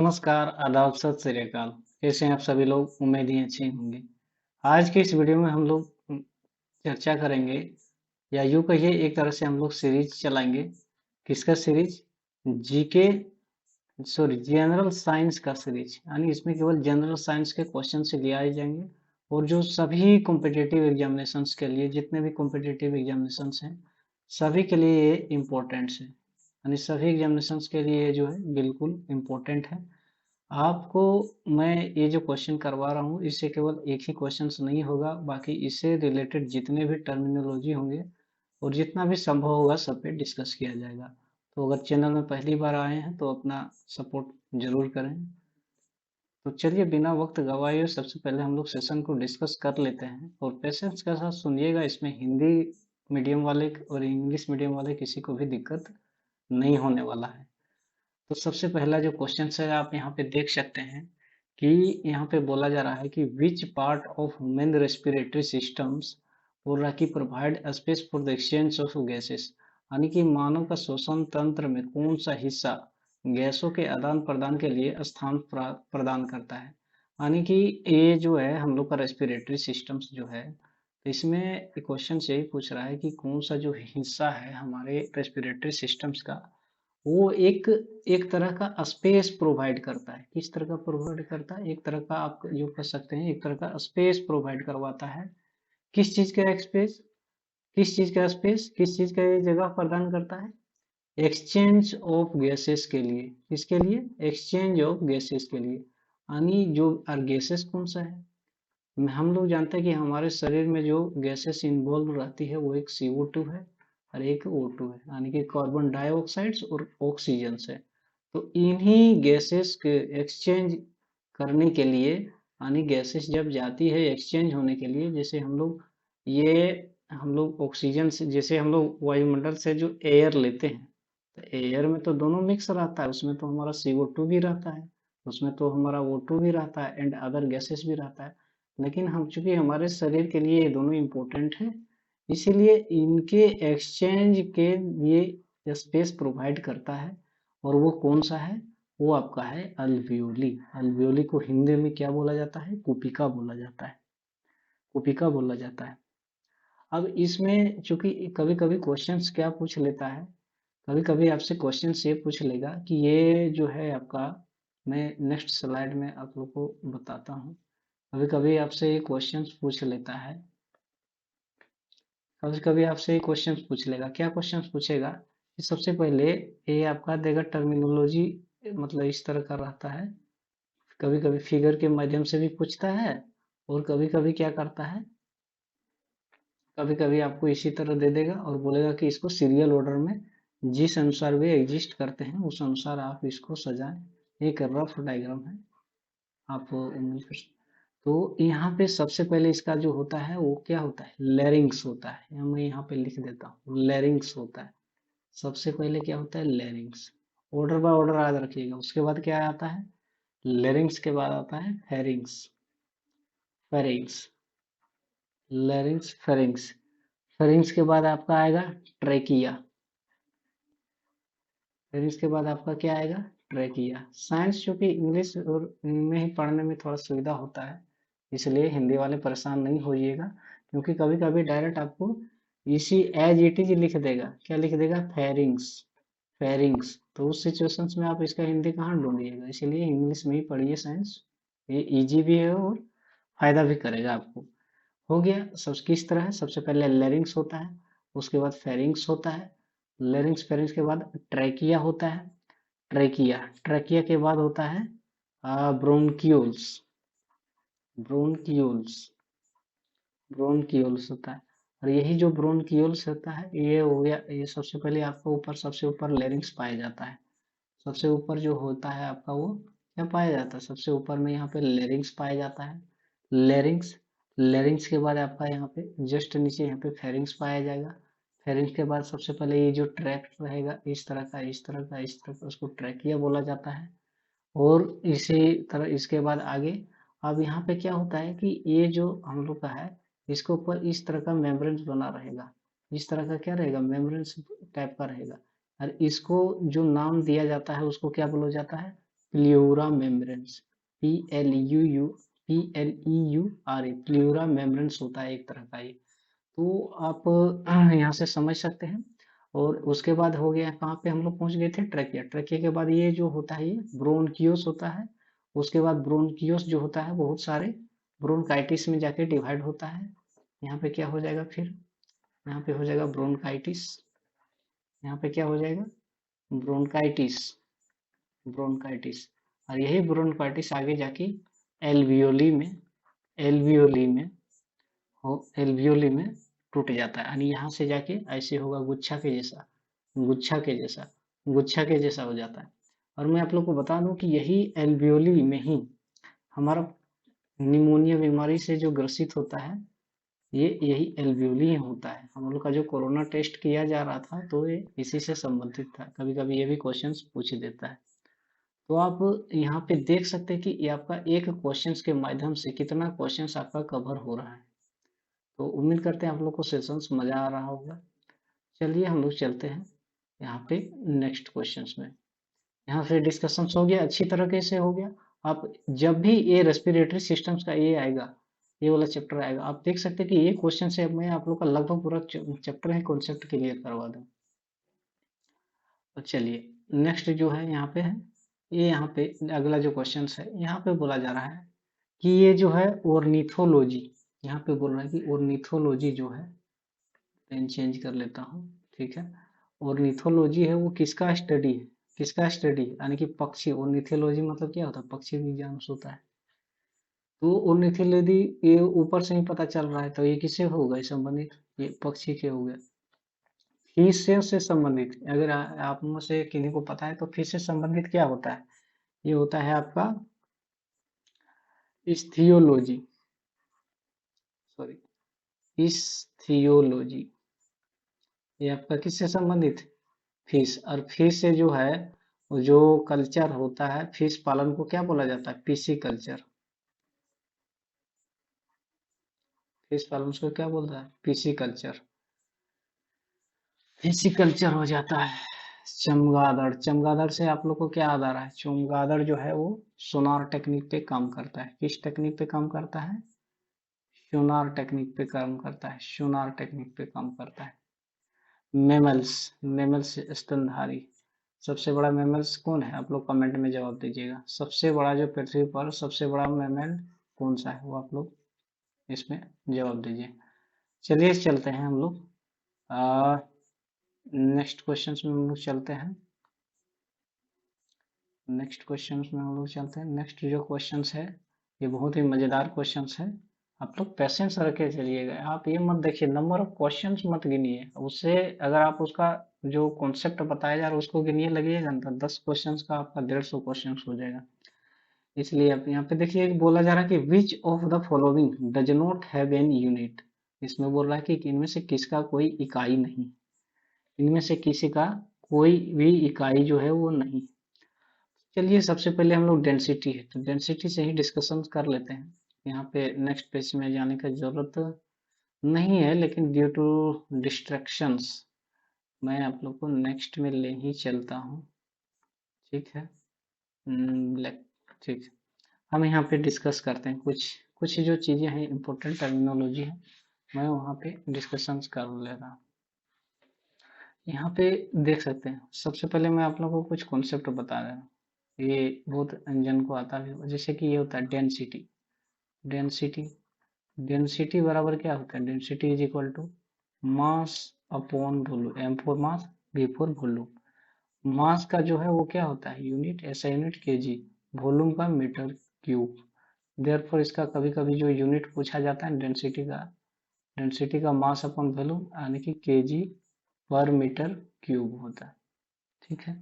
नमस्कार, आदाब, सत श्री अकाल। कैसे हैं आप सभी लोग? उम्मीद ही अच्छे होंगे। आज के इस वीडियो में हम लोग चर्चा करेंगे या यूँ कहिए एक तरह से हम लोग सीरीज चलाएंगे। किसका series? GK sorry general science का सीरीज। यानी इसमें केवल जनरल साइंस के क्वेश्चन से लिए आए जाएंगे और जो सभी कॉम्पिटिटिव एग्जामिनेशंस के लिए जितने भी कॉम्पिटिटिव एग्जामिनेशंस हैं सभी के लिए ये इम्पोर्टेंट्स है। यानी सभी एग्जामिनेशंस के लिए ये जो है बिल्कुल इम्पोर्टेंट है। आपको मैं ये जो क्वेश्चन करवा रहा हूँ इससे केवल एक ही क्वेश्चंस नहीं होगा, बाकी इससे रिलेटेड जितने भी टर्मिनोलॉजी होंगे और जितना भी संभव होगा सब पे डिस्कस किया जाएगा। तो अगर चैनल में पहली बार आए हैं तो अपना सपोर्ट जरूर करें। तो चलिए बिना वक्त गवाए हुए सबसे पहले हम लोग सेशन को डिस्कस कर लेते हैं और पेशेंस के साथ सुनिएगा। इसमें हिंदी मीडियम वाले और इंग्लिश मीडियम वाले किसी को भी दिक्कत नहीं होने वाला है। तो सबसे पहला जो क्वेश्चन है आप यहाँ पे देख सकते हैं कि यहाँ पे बोला जा रहा है कि which part of human respiratory systems बोल रहा है कि provide space for the exchange of gases. यानी कि मानव का श्वसन तंत्र में कौन सा हिस्सा गैसों के आदान प्रदान के लिए स्थान प्रदान करता है। यानी कि ये जो है हम लोग का रेस्पिरेटरी सिस्टम्स जो है, तो इसमें क्वेश्चन यही पूछ रहा है कि कौन सा जो हिस्सा है हमारे रेस्पिरेटरी सिस्टम्स का वो एक एक तरह का स्पेस प्रोवाइड करता है। किस तरह का प्रोवाइड करता है? एक तरह का आप जो कह सकते हैं एक तरह का स्पेस प्रोवाइड करवाता है। किस चीज का स्पेस? किस चीज का स्पेस? किस चीज का ये जगह प्रदान करता है? एक्सचेंज ऑफ गैसेस के लिए। किसके लिए? एक्सचेंज ऑफ गैसेस के लिए। यानी जो गैसेस कौन सा है? हम लोग जानते हैं कि हमारे शरीर में जो गैसेस इन्वॉल्व रहती है वो एक CO2 है और एक O2 है, यानी कि कार्बन डाइऑक्साइड और ऑक्सीजन है। तो इन्हीं गैसेस के एक्सचेंज करने के लिए, यानी गैसेस जब जाती है एक्सचेंज होने के लिए, जैसे ये हम लोग ऑक्सीजन से, जैसे हम लोग वायुमंडल से जो एयर लेते हैं तो एयर में तो दोनों मिक्स रहता है, उसमें तो हमारा CO2 भी रहता है, उसमें तो हमारा O2 भी रहता है एंड अदर गैसेस भी रहता है। लेकिन हम चूंकि हमारे शरीर के लिए ये दोनों इम्पोर्टेंट है, इसीलिए इनके एक्सचेंज के लिए स्पेस प्रोवाइड करता है। और वो कौन सा है? वो आपका है अल्वियोली। अल्वियोली को हिंदी में क्या बोला जाता है? कुपिका बोला जाता है। कुपिका बोला जाता है। अब इसमें चूंकि कभी कभी क्वेश्चंस क्या पूछ लेता है, कभी कभी आपसे क्वेश्चंस ये पूछ लेगा कि ये जो है आपका, मैं नेक्स्ट स्लाइड में आप लोग को बताता हूँ। कभी कभी आपसे ये क्वेश्चंस पूछ लेता है, कभी कभी आपसे ये क्वेश्चंस पूछ लेगा। क्या क्वेश्चंस पूछेगा कि सबसे पहले ये आपका देगा टर्मिनोलॉजी, मतलब इस तरह का रहता है। कभी कभी फिगर के माध्यम से भी पूछता है और कभी कभी क्या करता है, कभी कभी आपको इसी तरह दे देगा और बोलेगा कि इसको सीरियल ऑर्डर में जिस अनुसार वे एग्जिस्ट करते हैं उस अनुसार आप इसको सजाएं। एक रफ डायग्राम है, आप उम्मीद कर। तो यहाँ पे सबसे पहले इसका जो होता है वो क्या होता है? लेरिंग्स होता है, या मैं यहाँ पे लिख देता हूँ लेरिंग्स होता है। सबसे पहले क्या होता है? लेरिंग्स। ऑर्डर बाय ऑर्डर याद रखिएगा। उसके बाद क्या आता है? लेरिंग्स के बाद आता है pharynx. Pharynx, larynx, pharynx. Pharynx के बाद आपका आएगा ट्रेकिया। फिर इसके बाद आपका क्या आएगा? ट्रैकिया। साइंस चूंकि इंग्लिश और में ही पढ़ने में थोड़ा सुविधा होता है, इसलिए हिंदी वाले परेशान नहीं होइएगा, क्योंकि कभी कभी डायरेक्ट आपको इसी एज इट इज लिख देगा। क्या लिख देगा? फेरिंग्स। फेरिंग्स। तो उस सिचुएशंस में आप इसका हिंदी कहाँ ढूंढिएगा, इसलिए इंग्लिश में ही पढ़िए साइंस। ये इजी भी है और फायदा भी करेगा आपको। हो गया। सब किस तरह है? सबसे पहले लेरिंग्स होता है, उसके बाद फेरिंग्स होता है, लेरिंग्स फेरिंग्स के बाद ट्रैकिया होता है, ट्रैकिया ट्रैकिया के बाद होता है ब्रोंक्यूल्स। ब्रोंक्यूल्स, ब्रोंक्यूल्स होता है। और यही जो ब्रोंक्यूल्स होता है ये हो गया, ये सबसे पहले आपका ऊपर, सबसे ऊपर लेरिंग्स पाया जाता है। सबसे ऊपर जो होता है आपका वो क्या पाया जाता है? सबसे ऊपर में यहाँ पे लेरिंग्स पाया जाता है। लेरिंग्स, लेरिंग्स के बाद आपका यहाँ पे जस्ट नीचे यहाँ पे फेरिंग्स पाया जाएगा। फेरिंग्स के बाद सबसे पहले ये जो ट्रैक रहेगा इस तरह का, इस तरह का, इस तरह का, उसको ट्रैकिया बोला जाता है। और इसी तरह इसके बाद आगे, अब यहाँ पे क्या होता है कि ये जो हम लोग का है इसके ऊपर इस तरह का मेम्ब्रेन बना रहेगा। इस तरह का क्या रहेगा? मेम्ब्रेन टाइप का रहेगा। और इसको जो नाम दिया जाता है उसको क्या बोला जाता है? Pleura membranes, PLEURA, pleura membranes होता है एक तरह का ये। तो आप यहाँ से समझ सकते हैं। और उसके बाद हो गया कहाँ पे हम लोग पहुंच गए थे, ट्रैकिया। ट्रैकिया के बाद ये जो होता है ये ब्रोनकियोस होता है। उसके बाद ब्रोनकियोस जो होता है बहुत सारे ब्रोनकाइटिस में जाके डिवाइड होता है। यहाँ पे क्या हो जाएगा फिर, यहाँ पे हो जाएगा ब्रोनकाइटिस, यहाँ पे क्या हो जाएगा ब्रोनकाइटिस, ब्रोनकाइटिस। और यही ब्रोनकाइटिस आगे जाके एल्वियोली में, एल्वियोली में हो, एल्वियोली में टूट जाता है। यानी यहाँ से जाके ऐसे होगा गुच्छा के जैसा, गुच्छा के जैसा, गुच्छा के जैसा हो जाता है। और मैं आप लोग को बता दूं कि यही एल्वियोली में ही हमारा निमोनिया बीमारी से जो ग्रसित होता है, ये यही एल्वियोली ही होता है। हम लोग का जो कोरोना टेस्ट किया जा रहा था तो ये इसी से संबंधित था। कभी कभी ये भी क्वेश्चंस पूछ देता है। तो आप यहाँ पे देख सकते हैं कि ये आपका एक क्वेश्चंस के माध्यम से कितना क्वेश्चंस आपका कवर हो रहा है। तो उम्मीद करते हैं आप लोग को सेशंस मजा आ रहा होगा। चलिए हम लोग चलते हैं यहाँ पे नेक्स्ट क्वेश्चंस में। यहाँ से डिस्कशन हो गया, अच्छी तरीके से हो गया। आप जब भी ये रेस्पिरेटरी सिस्टम्स का ये आएगा, ये वाला चैप्टर आएगा, आप देख सकते हैं कि ये क्वेश्चन से मैं आप लोग का लगभग पूरा चैप्टर है कॉन्सेप्ट क्लियर करवा दूँ। तो चलिए नेक्स्ट जो है यहाँ पे है, ये यहाँ पे अगला जो क्वेश्चन है यहाँ पे बोला जा रहा है कि ये जो है ऑर्निथोलॉजी, यहाँ पे बोल रहा है कि ऑर्निथोलॉजी जो है, पेन चेंज कर लेता हूँ, ठीक है। ऑर्निथोलॉजी है वो किसका स्टडी है, किसका स्टडी यानी कि पक्षी। ऑर्निथोलॉजी मतलब क्या होता है, पक्षी विज्ञान होता है। तो ऑर्निथोलॉजी ये ऊपर से ही पता चल रहा है, तो ये किससे होगा ये संबंधित, ये पक्षी के हो गए। फिश से संबंधित, अगर आप में से किन्हीं को पता है तो फिश से संबंधित क्या होता है, ये होता है आपका इस्थियोलॉजी, सॉरी इस्थियोलॉजी। ये आपका किससे संबंधित, फिश। और फिश से जो है वो जो कल्चर होता है फिश पालन को क्या बोला जाता है, पीसी कल्चर। फिश पालन को क्या बोलता है, पीसी कल्चर, पीसी कल्चर हो जाता है। चमगादड़, चमगादड़ से आप लोग को क्या याद आ रहा है, चमगादड़ जो है वो सोनार टेक्निक पे काम करता है। किस टेक्निक पे काम करता है, सोनार टेक्निक पे काम करता है, सोनार टेक्निक पे काम करता है। मेमल्स, मेमल्स स्तनधारी, सबसे बड़ा मेमल्स कौन है, आप लोग कमेंट में जवाब दीजिएगा। सबसे बड़ा जो पृथ्वी पर सबसे बड़ा मेमल कौन सा है, वो आप लोग इसमें जवाब दीजिए। चलिए चलते हैं हम लोग नेक्स्ट क्वेश्चन में हम लोग चलते हैं। नेक्स्ट क्वेश्चन में हम लोग चलते हैं। नेक्स्ट जो क्वेश्चन है ये बहुत ही मजेदार क्वेश्चन है। आप लोग पेशेंस रख के चलिएगा, आप ये मत देखिए नंबर ऑफ क्वेश्चंस मत गिनिए, उससे अगर आप उसका जो कॉन्सेप्ट बताया जा रहा है उसको गिनिए लगिएगा ना तो 10 क्वेश्चंस का आपका 150 क्वेश्चन हो जाएगा। इसलिए आप यहाँ पे देखिए बोला जा रहा है कि which of the following does not have an unit. इसमें बोल रहा है कि इनमें से किसका कोई इकाई नहीं, इनमें से किसी का कोई भी इकाई जो है वो नहीं। चलिए सबसे पहले हम लोग डेंसिटी है तो डेंसिटी से ही डिस्कशन कर लेते हैं। यहाँ पे नेक्स्ट पेज में जाने का जरूरत नहीं है, लेकिन ड्यू टू डिस्ट्रैक्शंस मैं आप लोग को नेक्स्ट में ले ही चलता हूँ, ठीक है। ब्लैक, ठीक है। हम यहाँ पे डिस्कस करते हैं कुछ कुछ जो चीज़ें हैं इंपॉर्टेंट टर्मिनोलॉजी है, मैं वहाँ पे डिस्कशंस कर ले रहा हूँ। यहाँ पे देख सकते हैं सबसे पहले मैं आप लोगों को कुछ कॉन्सेप्ट बता रहा हूँ, ये बहुत अंजन को आता भी होगा। जैसे कि ये होता है डेंसिटी, डेंसिटी, डेंसिटी बराबर क्या होता है, density is equal to mass upon volume, M for mass, V for volume. Mass का जो है वो क्या होता है यूनिट, ऐसा यूनिट केजी, वॉल्यूम का मीटर क्यूब। देयरफॉर इसका कभी कभी जो यूनिट पूछा जाता है डेंसिटी का, डेंसिटी का मास अपॉन वॉल्यूम यानी कि केजी पर मीटर क्यूब होता है, ठीक है।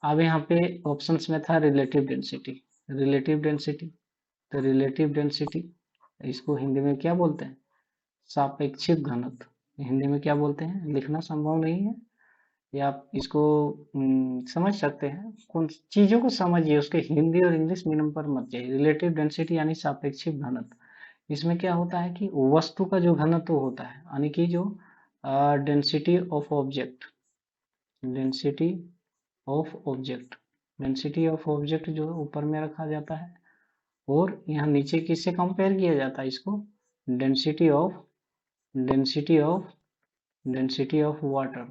अब यहाँ पे ऑप्शंस में था रिलेटिव डेंसिटी, रिलेटिव डेंसिटी। तो रिलेटिव डेंसिटी इसको हिंदी में क्या बोलते हैं, सापेक्षिक घनत्व। हिंदी में क्या बोलते हैं, लिखना संभव नहीं है, या आप इसको समझ सकते हैं। कौन चीजों को समझिए, उसके हिंदी और इंग्लिश मीनिंग पर मत जाइए। रिलेटिव डेंसिटी यानी सापेक्षिक घनत्व, इसमें क्या होता है कि वस्तु का जो घनत्व होता है यानी कि जो density of object, density of object density of object जो ऊपर में रखा जाता है, और यहाँ नीचे किससे कंपेयर किया जाता है इसको, density of density of density of water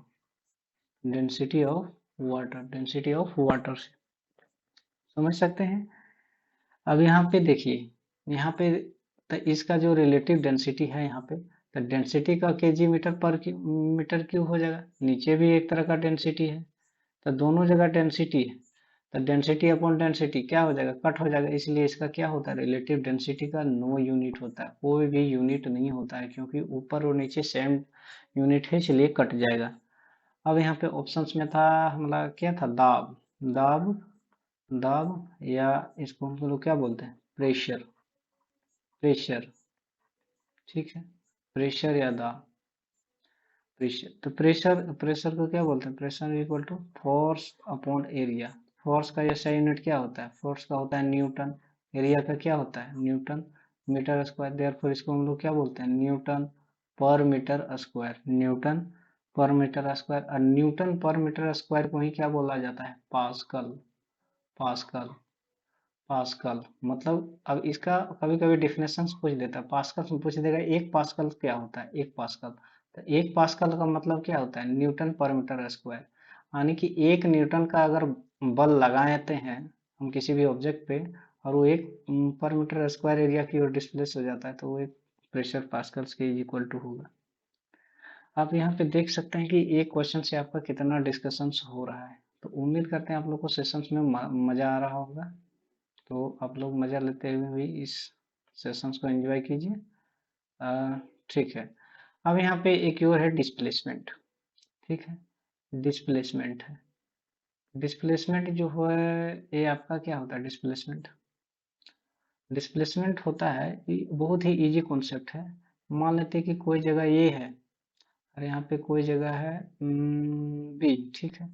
density of density of water से समझ सकते हैं। अब यहाँ पे देखिए, यहाँ पे तो इसका जो रिलेटिव डेंसिटी है यहाँ पे, तो डेंसिटी का केजी मीटर पर मीटर क्यूब हो जाएगा, नीचे भी एक तरह का डेंसिटी है, तो दोनों जगह डेंसिटी है, तो डेंसिटी अपॉन डेंसिटी क्या हो जाएगा, कट हो जाएगा, इसलिए इसका क्या होता है, रिलेटिव डेंसिटी का नो यूनिट होता है, कोई भी यूनिट नहीं होता है, क्योंकि ऊपर और नीचे सेम यूनिट है, इसलिए कट जाएगा। अब यहाँ पे ऑप्शंस में था हमारा क्या था, दाब दाब दाब, या इसको हम लोग क्या बोलते हैं, प्रेशर प्रेशर, ठीक है, प्रेशर या दाब, प्रेशर, तो प्रेशर प्रेशर को क्या बोलते हैं, pressure equal to force upon area. Force का ऐसा यूनिट क्या होता है, फोर्स का होता है न्यूटन, एरिया का क्या होता है, न्यूटन मीटर स्क्वायर, देयरफॉर इसको हम लोग क्या बोलते हैं, न्यूटन पर मीटर स्क्वायर, न्यूटन पर मीटर स्क्वायर, और न्यूटन पर मीटर स्क्वायर को ही क्या बोला जाता है, पास्कल पास्कल पास्कल। मतलब अब इसका कभी कभी डिफिनेशन पूछ देता है, पास्कल से पूछ देगा एक पास्कल क्या होता है, एक पास्कल, तो एक पास्कल का मतलब क्या होता है, न्यूटन पर मीटर स्क्वायर, यानी कि एक न्यूटन का अगर बल लगाते हैं हम किसी भी ऑब्जेक्ट पे, और वो एक पर मीटर स्क्वायर एरिया की ओर डिस्प्लेस हो जाता है, तो वो एक प्रेशर पास्कल्स के इक्वल टू होगा। आप यहाँ पे देख सकते हैं कि एक क्वेश्चन से आपका कितना डिस्कशन हो रहा है, तो उम्मीद करते हैं आप लोग को सेशंस में मजा आ रहा होगा, तो आप लोग मजा लेते हुए भी इस सेशंस को एंजॉय कीजिए। ठीक है, अब यहाँ पे एक और है डिस्प्लेसमेंट, ठीक है, डिस्प्लेसमेंट है, डिस्प्लेसमेंट जो है ये आपका क्या होता है, डिस्प्लेसमेंट डिस्प्लेसमेंट होता है, ये बहुत ही इजी कॉन्सेप्ट है। मान लेते हैं कि कोई जगह ये है, और यहाँ पे कोई जगह है बी, ठीक है,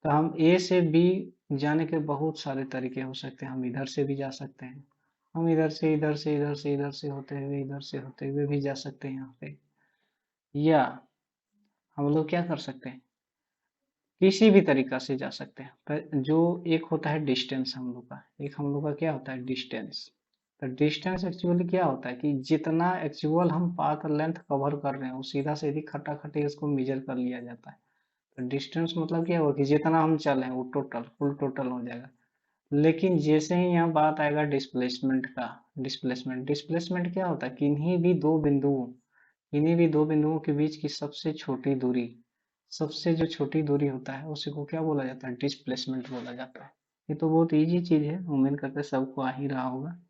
तो हम ए से बी जाने के बहुत सारे तरीके हो सकते हैं, हम इधर से भी जा सकते हैं, हम इधर से इधर से इधर से इधर से होते हुए इधर से होते हुए भी जा सकते हैं यहाँ पे, या हम लोग क्या कर सकते हैं, किसी भी तरीका से जा सकते हैं, पर जो एक होता है डिस्टेंस हम लोग का, एक हम लोग का क्या होता है, डिस्टेंस। तो डिस्टेंस एक्चुअली क्या होता है कि जितना एक्चुअल हम पाथ लेंथ कवर कर रहे हैं वो सीधा सीधी खट्टा उसको मेजर कर लिया जाता है। तो डिस्टेंस मतलब क्या होगा कि जितना हम चले वो टोटल फुल टोटल हो जाएगा। लेकिन जैसे ही यहाँ बात आएगा डिस्प्लेसमेंट का, डिस्प्लेसमेंट डिस्प्लेसमेंट क्या होता है, किन्हीं भी दो बिंदुओं के बीच की सबसे छोटी दूरी, सबसे जो छोटी दूरी होता है उसी को क्या बोला जाता है, डिस्प्लेसमेंट बोला जाता है। ये तो बहुत इजी चीज है, उम्मीद करते सबको आ ही रहा होगा।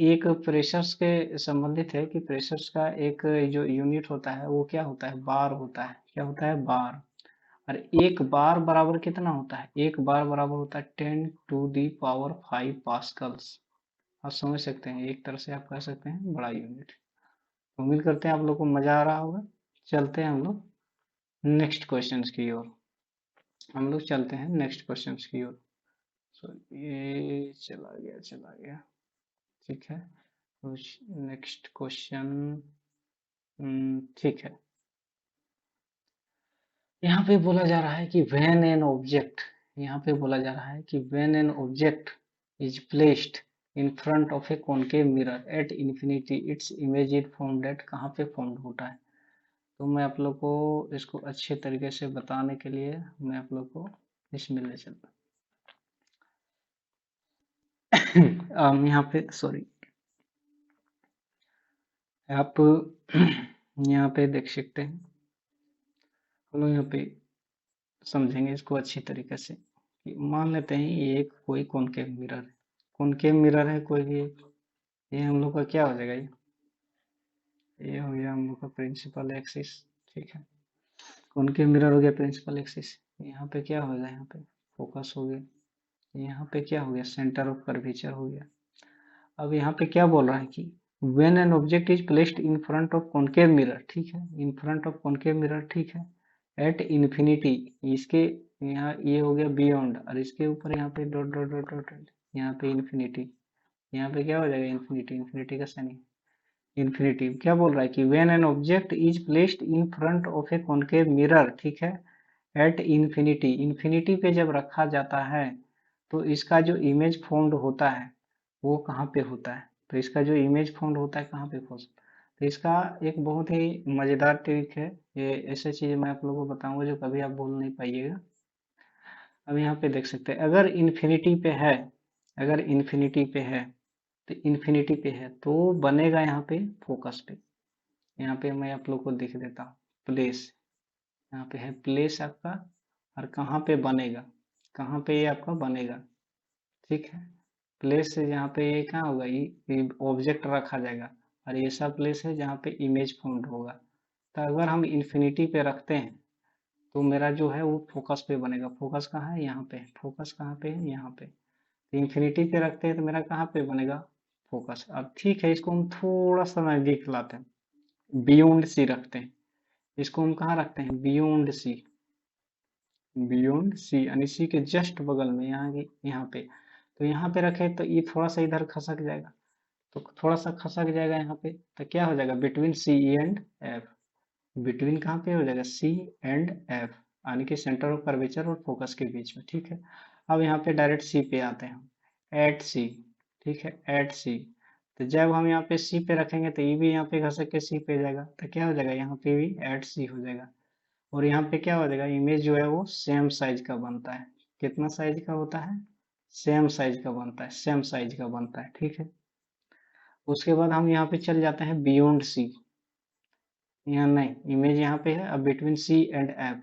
एक प्रेशर्स के संबंधित है कि प्रेशर्स का एक जो यूनिट होता है वो क्या होता है, बार होता है, क्या होता है, बार। और एक बार बराबर कितना होता है, एक बार बराबर होता है 10⁵ पास्कल्स। आप समझ सकते हैं, एक तरह से आप कह सकते हैं बड़ा यूनिट। उम्मीद करते हैं आप लोग को मजा आ रहा होगा। चलते हैं हम लोग नेक्स्ट क्वेश्चंस की ओर, हम लोग चलते हैं नेक्स्ट क्वेश्चंस की ओर। सो ये चला गया, ठीक है, कुछ नेक्स्ट क्वेश्चन, ठीक है। यहाँ पे बोला जा रहा है कि व्हेन एन ऑब्जेक्ट, यहाँ पे बोला जा रहा है कि when an object is placed in front of A concave mirror at infinity its image is formed at, कहाँ पे फॉर्म्ड होता है। तो मैं आप लोग को इसको अच्छे तरीके से बताने के लिए मैं आप लोग को इसमें ले चलता यहाँ पे सॉरी, आप यहाँ पे देख सकते हैं, हम लोग यहाँ पे समझेंगे इसको अच्छी तरीके से कि मान लेते हैं ये एक कोई कॉनकेव मिरर है, कॉनकेव मिरर है कोई भी एक, ये हम लोग का क्या हो जाएगा, ये हो गया हम लोग का प्रिंसिपल एक्सिस, ठीक है, कॉनकेव मिरर हो गया प्रिंसिपल एक्सिस। यहाँ पे क्या हो गया, यहाँ पे फोकस हो गया, यहाँ पे क्या हो गया, सेंटर ऑफ कर्वेचर हो गया। अब यहाँ पे क्या बोल रहा है कि when an object is placed in front of concave mirror, ठीक है, in front of concave mirror, ठीक है, एट इन्फिनिटी, इसके यहाँ ये हो गया बियॉन्ड, और इसके ऊपर यहाँ पे डॉट डॉट डॉट डॉट, यहाँ पे इन्फिनिटी, यहाँ पे क्या हो जाएगा, इन्फिनिटी, इन्फिनिटी का साइन, इन्फिनिटी क्या बोल रहा है कि when an object is placed in front of A concave mirror, ठीक है, एट इन्फिनिटी, इन्फिनिटी पे जब रखा जाता है तो इसका जो इमेज फॉर्म्ड होता है वो कहाँ पे होता है, तो इसका जो इमेज फॉर्म्ड होता है कहाँ पे होता है। तो इसका एक बहुत ही मजेदार ट्रिक है, ये ऐसे चीज मैं आप लोगों को बताऊंगा जो कभी आप भूल नहीं पाइएगा। अब यहाँ पे देख सकते हैं, अगर इन्फिनिटी पे है, अगर इन्फिनिटी पे है तो इन्फिनिटी पे है तो बनेगा यहाँ पे फोकस पे। यहाँ पे मैं आप लोग को दिख देता हूँ प्लेस, यहाँ पे है प्लेस आपका, और कहाँ पे बनेगा, कहाँ पे ये आपका बनेगा, ठीक है। प्लेस से जहाँ पे ये कहाँ होगा, ये ऑब्जेक्ट रखा जाएगा, और ये सब प्लेस है जहाँ पे इमेज फाउंड होगा। तो अगर हम इन्फिनिटी पे रखते हैं तो मेरा जो है वो फोकस पे बनेगा। फोकस कहाँ है, यहाँ पे। फोकस कहाँ पे है, यहाँ पे। तो इन्फिनिटी पे रखते हैं तो मेरा कहाँ पे बनेगा, फोकस। अब ठीक है, इसको हम थोड़ा सा नजदीक लाते हैं, बियॉन्ड सी रखते हैं। इसको हम कहाँ रखते हैं, बियॉन्ड सी, बियॉन्ड सी यानी सी के जस्ट बगल में, यहाँ की यहाँ पे। तो यहाँ पे रखे तो ये थोड़ा सा इधर खसक जाएगा, तो थोड़ा सा खसक जाएगा यहाँ पे, तो क्या हो जाएगा, between C and F. Between कहाँ पे हो जाएगा, सी एंड एफ, यानी कि सेंटर ऑफ कर्वेचर और फोकस के बीच में, ठीक है। अब यहाँ पे डायरेक्ट सी पे आते हैं हम, एट सी, ठीक है, एट सी। तो जब हम यहाँ पे सी पे रखेंगे तो ये भी यहाँ पे घसक के सी पे जाएगा, तो क्या हो जाएगा, यहाँ पे भी एट सी हो जाएगा। और यहाँ पे क्या हो जाएगा, इमेज जो है वो सेम साइज का बनता है। कितना साइज का होता है, सेम साइज का बनता है, सेम साइज का बनता है, ठीक है। उसके बाद हम यहाँ पे चल जाते हैं बियॉन्ड सी, यहाँ नहीं, इमेज यहाँ पे है। अब between C and F,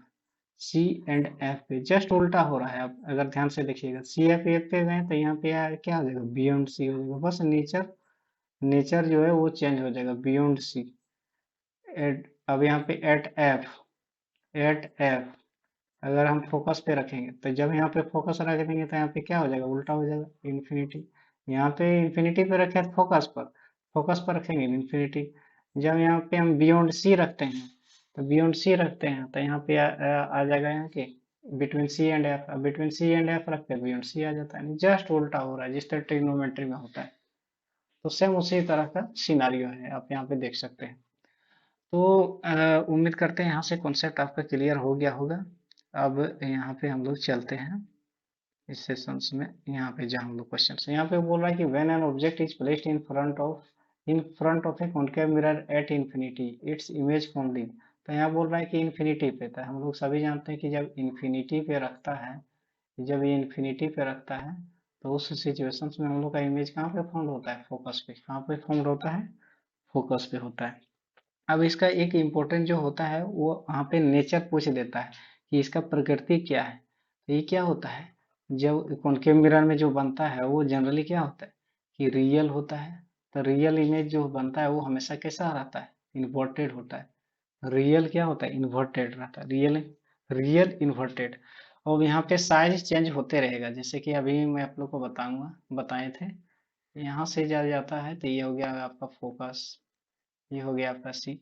C and F पे जस्ट उल्टा हो रहा है। आप अगर ध्यान से देखिएगा, सी एफ पे गए तो यहाँ पे क्या हो जाएगा, बियॉन्ड सी हो जाएगा, बस नेचर, नेचर जो है वो चेंज हो जाएगा, बियॉन्ड सी। एट, अब यहाँ पे एट एफ, एट एफ अगर हम फोकस पे रखेंगे तो जब यहाँ पे फोकस रख देंगे तो यहाँ पे क्या हो जाएगा, उल्टा हो जाएगा, इन्फिनिटी। यहाँ पे इन्फिनिटी पे रखे हैं फोकस पर, फोकस पर रखेंगे इन्फिनिटी। जब यहाँ पे हम बियॉन्ड सी रखते हैं, तो बियॉन्ड सी रखते हैं तो यहाँ पे आ जाएगा यहाँ के between C and F. Between C and F रखते हैं बियॉन्ड सी आ जाता है, जस्ट उल्टा हो रहा है जिस तरह ट्रिग्नोमेट्री में होता है। तो सेम उसी तरह का सिनारियो है, आप यहाँ पे देख सकते हैं। तो उम्मीद करते हैं यहाँ से कॉन्सेप्ट आपका क्लियर हो गया होगा। अब यहाँ पे हम लोग चलते हैं इस सेशंस में, यहाँ पे जहाँ हम लोग क्वेश्चन, यहाँ पे बोल रहा है कि when an object is placed in front of a concave mirror at infinity its image formed in. तो यहाँ बोल रहा है कि इन्फिनिटी पे, तो हम लोग सभी जानते हैं कि जब इन्फिनिटी पे रखता है, जब ये इन्फिनिटी पे रखता है तो उस सिचुएशंस में हम लोग का इमेज कहाँ पे फॉर्म होता है, फोकस पे। कहाँ पे फॉर्म होता है, फोकस पे होता है। अब इसका एक इम्पोर्टेंट जो होता है वो वहाँ पे नेचर पूछ देता है कि इसका प्रकृति क्या है। तो ये क्या होता है, जब कॉन्केव मिरर में जो बनता है वो जनरली क्या होता है कि रियल होता है। तो रियल इमेज जो बनता है वो हमेशा कैसा रहता है, इन्वर्टेड होता है। रियल क्या होता है, इन्वर्टेड रहता है, रियल, रियल इन्वर्टेड। और यहाँ पे साइज चेंज होते रहेगा, जैसे कि अभी मैं आप लोग को बताऊंगा, बताए थे। यहाँ से जा जाता है तो ये हो गया आपका फोकस, ये हो गया आपका सी।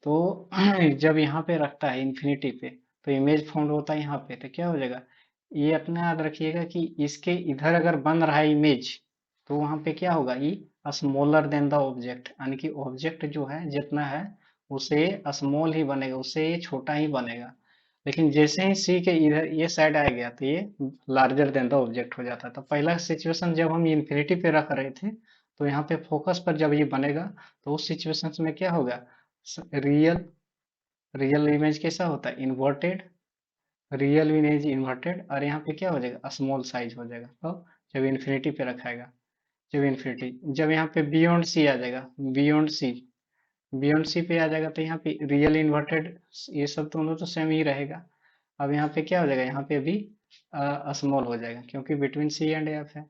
तो जब यहाँ पे रखता है इन्फिनिटी पे तो इमेज फाउंड होता है यहाँ पे, तो क्या हो जाएगा, ये अपने याद रखिएगा कि इसके इधर अगर बन रहा है इमेज तो वहां पे क्या होगा, ये स्मॉलर देन द ऑब्जेक्ट, यानी कि ऑब्जेक्ट जो है जितना है उसे स्मॉल ही बनेगा, उससे ये छोटा ही बनेगा। लेकिन जैसे ही सी के इधर ये साइड आ गया तो ये लार्जर देन द ऑब्जेक्ट हो जाता है। तो पहला सिचुएशन जब हम इन्फिनिटी पे रख रहे थे तो यहाँ पे फोकस पर जब ये बनेगा तो उस सिचुएशन में क्या होगा, रियल, रियल इमेज कैसा होता है, इन्वर्टेड, रियल इमेज इन्वर्टेड। और यहाँ पे क्या हो जाएगा, स्मॉल साइज हो जाएगा। तो जब इन्फिनिटी पे रखाएगा, जब इन्फिनिटी, जब यहाँ पे बियॉन्ड सी आ जाएगा, बियॉन्ड सी, बियॉन्ड सी पे आ जाएगा तो यहाँ पे रियल इन्वर्टेड, ये सब दोनों तो सेम ही रहेगा। अब यहाँ पे क्या हो जाएगा, यहाँ पे भी स्मॉल हो जाएगा क्योंकि बिटवीन सी एंड एफ है।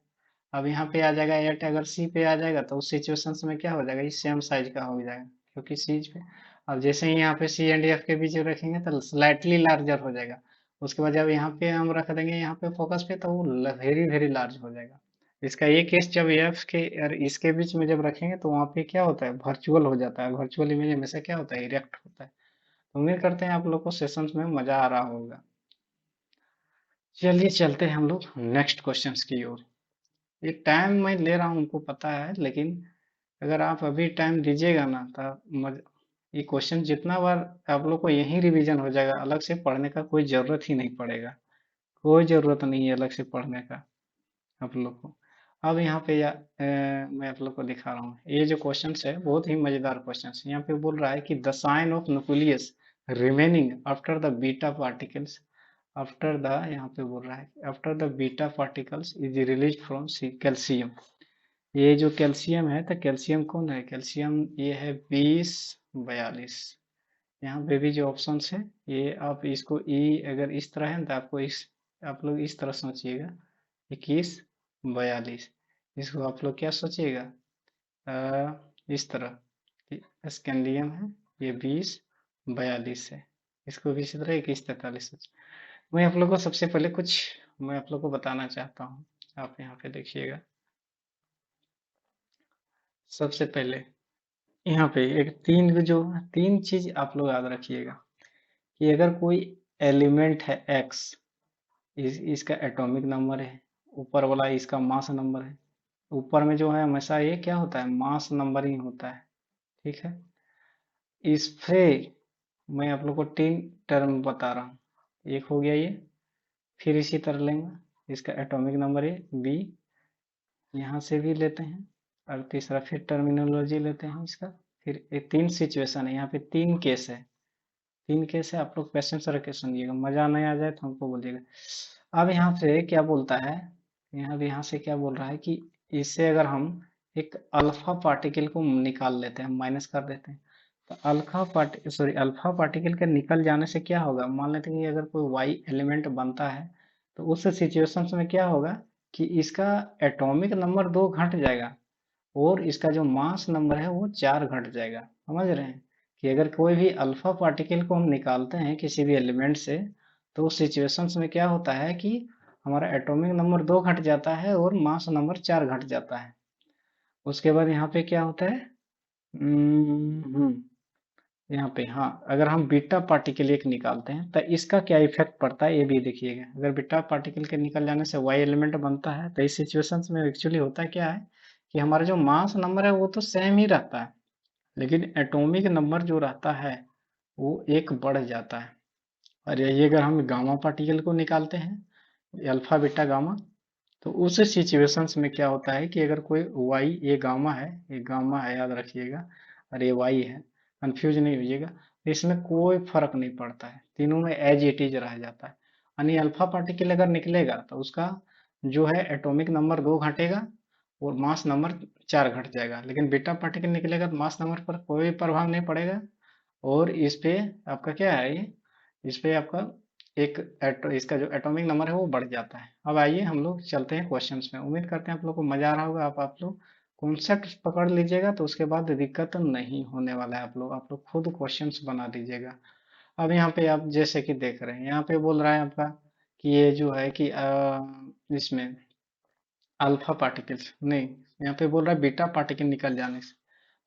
अब यहाँ पे आ जाएगा एट, अगर सी पे आ जाएगा तो उस सिचुएशन में क्या हो जाएगा, ये सेम साइज का हो जाएगा क्योंकि सी पे। अब जैसे ही यहाँ पे सी एंड एफ के बीच रखेंगे तो स्लाइटली लार्जर हो जाएगा। उसके बाद जब यहाँ पे हम रख देंगे यहाँ पे फोकस पे तो वो वेरी वेरी लार्ज हो जाएगा। इसका ये केस जब एफ के और इसके बीच में जब रखेंगे तो वहाँ पे क्या होता है, वर्चुअल हो जाता है। वर्चुअल इमेज हमेशा क्या होता है, इरेक्ट होता है। उम्मीद करते हैं आप लोग को सेशंस में मजा आ रहा होगा। चलिए चलते हैं हम लोग नेक्स्ट क्वेश्चंस की ओर। ये टाइम मैं ले रहा हूँ हमको पता है, लेकिन अगर आप अभी टाइम दीजिएगा ना तो ये क्वेश्चन जितना बार आप लोग को यही रिवीजन हो जाएगा, अलग से पढ़ने का कोई जरूरत ही नहीं पड़ेगा, कोई जरूरत नहीं है अलग से पढ़ने का आप लोग को। अब यहाँ पे मैं आप लोग को दिखा रहा हूँ, ये जो क्वेश्चन है बहुत ही मजेदार क्वेश्चन है। यहाँ पे बोल रहा है कि the sign of nucleus remaining after the beta particles, after the, यहाँ पे बोल रहा है after the beta particles is release from calcium. ये जो कैल्शियम है, तो कैल्शियम कौन है, कैल्शियम ये है 2042। यहाँ पे भी जो ऑप्शन है ये आप इसको ई अगर इस तरह है तो आपको आप लोग इस तरह सोचिएगा 2142। इसको आप लोग क्या सोचिएगा, इस तरह कि स्कैंडियम है ये 2042 है, इसको भी इसी तरह 2143 सोचिए। मैं आप लोग को सबसे पहले कुछ मैं आप लोग को बताना चाहता हूँ, आप यहाँ पे देखिएगा। सबसे पहले यहाँ पे एक तीन चीज आप लोग याद रखिएगा कि अगर कोई एलिमेंट है एक्स, इसका एटॉमिक नंबर है, ऊपर वाला इसका मास नंबर है। ऊपर में जो है हमेशा ये क्या होता है, मास नंबर ही होता है, ठीक है। इससे मैं आप लोग को तीन टर्म बता रहा हूँ, एक हो गया ये, फिर इसी तरह लेंगे इसका एटॉमिक नंबर है बी, यहाँ से भी लेते हैं, और तीसरा फिर टर्मिनोलॉजी लेते हैं इसका। फिर ये तीन सिचुएशन है, यहाँ पे तीन केस है, तीन केस है, आप लोग पेशेंस रख के सुनिएगा, मजा नहीं आ जाए तो हमको बोलिएगा। अब यहाँ से क्या बोलता है, यहाँ से क्या बोल रहा है कि इससे अगर हम एक अल्फा पार्टिकल को निकाल लेते हैं, माइनस कर देते हैं, तो अल्फा पार्टिकल के निकल जाने से क्या होगा, मान लेते हैं कि अगर कोई वाई एलिमेंट बनता है तो उस सिचुएशन में क्या होगा कि इसका एटॉमिक नंबर 2 घट जाएगा और इसका जो मास नंबर है वो 4 घट जाएगा। समझ रहे हैं कि अगर कोई भी अल्फा पार्टिकल को हम निकालते हैं किसी भी एलिमेंट से, तो उस सिचुएशंस में क्या होता है कि हमारा एटॉमिक नंबर 2 घट जाता है और मास नंबर 4 घट जाता है। उसके बाद यहाँ पे क्या होता है, यहाँ पे हाँ, अगर हम बीटा पार्टिकल एक निकालते हैं तो इसका क्या इफेक्ट पड़ता है ये भी देखिएगा। अगर बीटा पार्टिकल के निकल जाने से वाई एलिमेंट बनता है तो इस सिचुएशन में एक्चुअली होता क्या है कि हमारा जो मास नंबर है वो तो सेम ही रहता है, लेकिन एटॉमिक नंबर जो रहता है वो एक बढ़ जाता है। और यही अगर हम गामा पार्टिकल को निकालते हैं अल्फा बीटा गामा, तो उस सिचुएशंस में क्या होता है कि अगर कोई वाई, ये गामा है याद रखिएगा, और ये वाई है, कंफ्यूज नहीं होइएगा, तो इसमें कोई फर्क नहीं पड़ता है, तीनों में एज इट इज रह जाता है। यानी अल्फा पार्टिकल अगर निकलेगा तो उसका जो है एटॉमिक नंबर 2 घटेगा और मास नंबर 4 घट जाएगा, लेकिन बीटा पार्टिकल निकलेगा तो मास नंबर पर कोई प्रभाव नहीं पड़ेगा और इस पे आपका क्या है ये, इस पे आपका इसका जो एटॉमिक नंबर है वो बढ़ जाता है। अब आइए हम लोग चलते हैं क्वेश्चंस में। उम्मीद करते हैं आप लोग को मजा आ रहा होगा, आप लोग कॉन्सेप्ट पकड़ लीजिएगा तो उसके बाद दिक्कत नहीं होने वाला है। आप लोग खुद क्वेश्चंस बना दीजिएगा। अब यहाँ पे आप जैसे कि देख रहे हैं, यहाँ पे बोल रहा है आपका कि ये जो है कि इसमें अल्फा पार्टिकल्स नहीं, यहाँ पे बोल रहा है बीटा पार्टिकल निकल जाने से।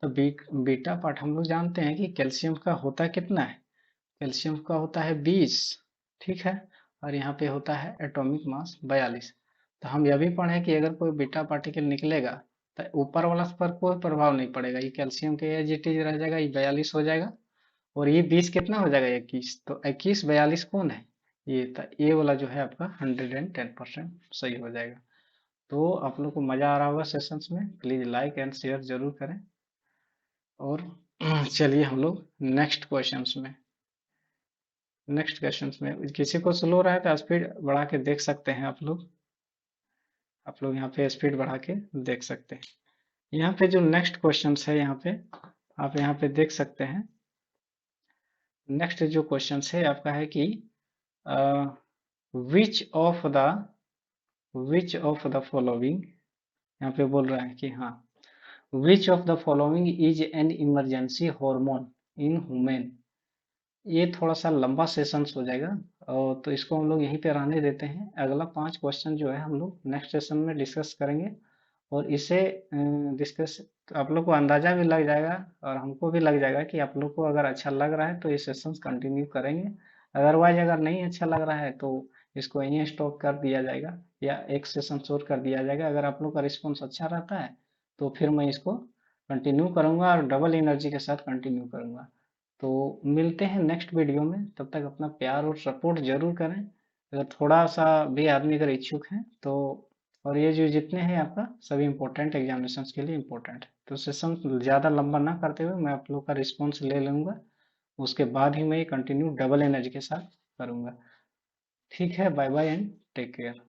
तो बीटा पार्ट हम लोग जानते हैं कि कैल्शियम का होता है कितना है, कैल्शियम का होता है 20, ठीक है, और यहाँ पे होता है एटॉमिक मास 42। तो हम यह भी पढ़े कि अगर कोई बीटा पार्टिकल निकलेगा तो ऊपर वाला पर कोई प्रभाव नहीं पड़ेगा, ये कैल्शियम के एज इट इज रह जाएगा, ये 42 हो जाएगा, और ये 20 कितना हो जाएगा 21, तो 21 42 कौन है, ये, तो ये वाला जो है आपका 110% सही हो जाएगा। तो आप लोग को मजा आ रहा होगा सेशंस में, प्लीज लाइक एंड शेयर जरूर करें। और चलिए हम लोग नेक्स्ट क्वेश्चंस में किसी को स्लो रहा है तो स्पीड बढ़ा के देख सकते हैं आप लोग यहाँ पे स्पीड बढ़ा के देख सकते हैं। यहाँ पे जो नेक्स्ट क्वेश्चंस है यहाँ पे आप यहाँ पे देख सकते हैं। नेक्स्ट जो क्वेश्चंस है आपका है कि विच ऑफ द फॉलोइंग, यहाँ पे बोल रहा है कि हाँ, which of the following is an emergency hormone in human. ये थोड़ा सा लंबा सेशंस हो जाएगा और तो इसको हम लोग यहीं पे रहने देते हैं। अगला 5 क्वेश्चन जो है हम लोग नेक्स्ट सेशन में डिस्कस करेंगे, और इसे डिस्कस आप लोग को अंदाजा भी लग जाएगा और हमको भी लग जाएगा कि आप लोग को अगर अच्छा लग रहा है तो ये सेशंस कंटिन्यू करेंगे, अदरवाइज अगर नहीं अच्छा लग रहा है तो इसको यहीं स्टॉप कर दिया जाएगा या एक सेशन छोड़ कर दिया जाएगा। अगर आप लोग का रिस्पॉन्स अच्छा रहता है तो फिर मैं इसको कंटिन्यू करूंगा और डबल एनर्जी के साथ कंटिन्यू करूंगा। तो मिलते हैं नेक्स्ट वीडियो में, तब तक अपना प्यार और सपोर्ट जरूर करें। अगर थोड़ा सा भी आदमी अगर इच्छुक है तो, और ये जो जितने हैं आपका सभी इंपॉर्टेंट एग्जामिनेशंस के लिए इंपॉर्टेंट है, तो सेशन ज़्यादा लंबा ना करते हुए मैं आप लोग का रिस्पॉन्स ले लूँगा, उसके बाद ही मैं ये कंटिन्यू डबल एनर्जी के साथ करूँगा। ठीक है, bye bye and take care.